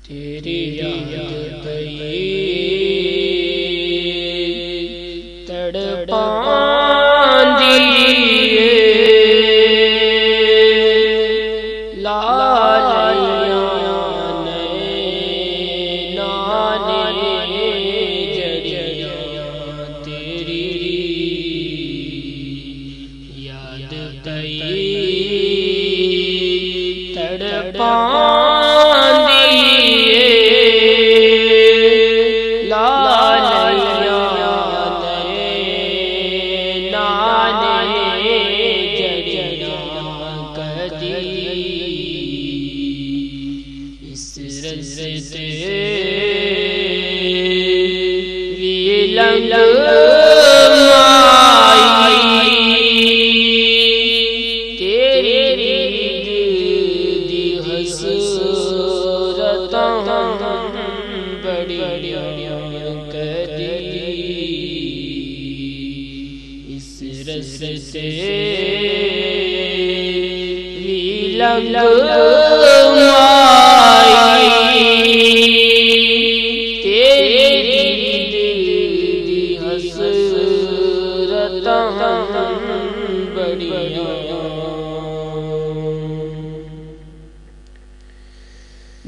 तेरी याद पे तड़पांदी लालियां नाने जड़ियां तेरी याद पे तड़पांदी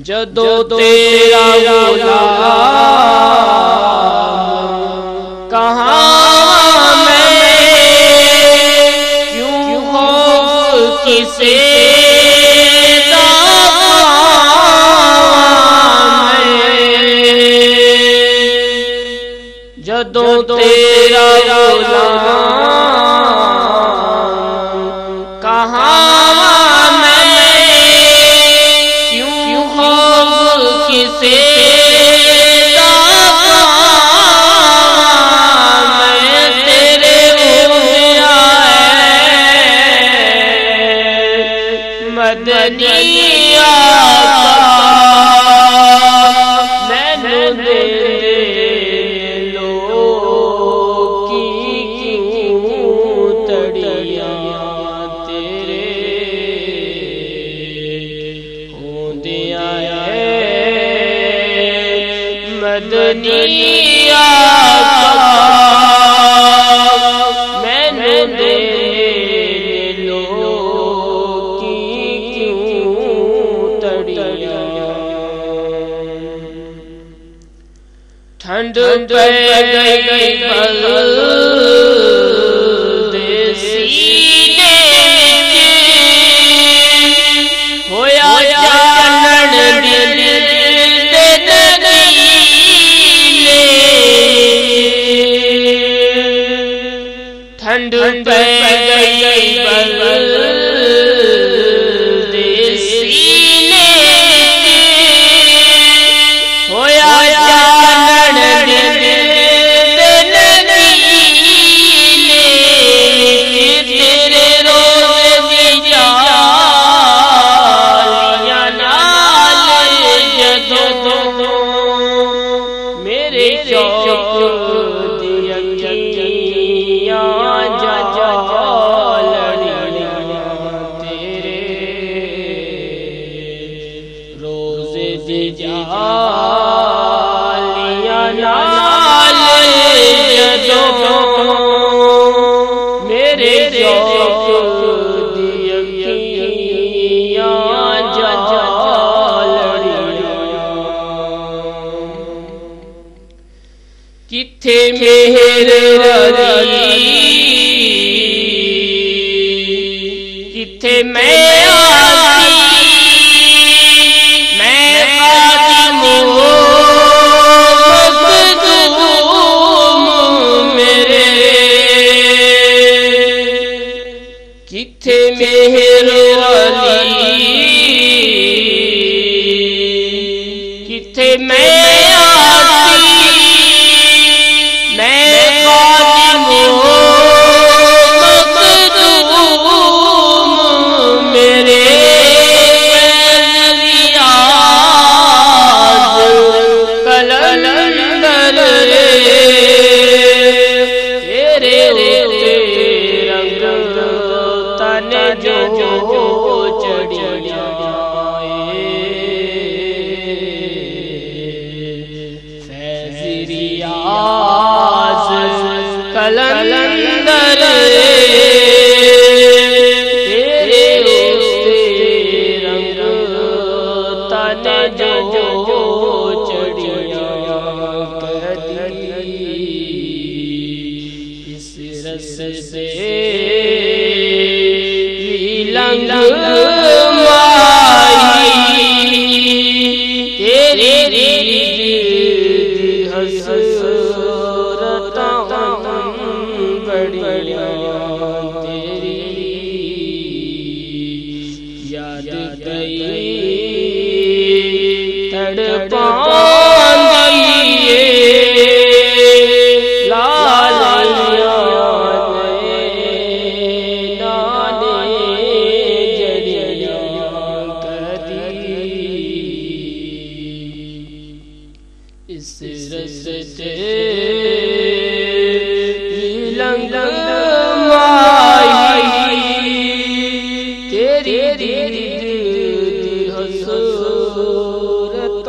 जदों तेरा गुलाम कहाँ मैं क्यों हो किसे जदों तेरा गुलाम कहाँ मैं क्यों हो किसे मैं तेरे मदनिया मैंने दे मदनिया मैंने दे लो क्यों तड़िया ठंड पे गई सीने होया जानन दिल ठंड पे गई सीने होया जानन दिल तेरे रोज़ दी जालियां नाल जदों मेरे शौक दी जालियां नाल जदों मेरे शौक दी अखियां जालियां किथे मेहर वाली किथे मैं किथे मेहर वाली किथे मैं आती मैं खातिम मखदूम मेरे कलंदर तेरे रंग तन जो चढ़िया तने जो चढ़िया कदी इस रस से लंग माई तेरी हसरता बढ़िया तेरी याद गई तड़पांदिए लालिया नाने जड़िया कदी इस रस से लंग माई तेरी हसरत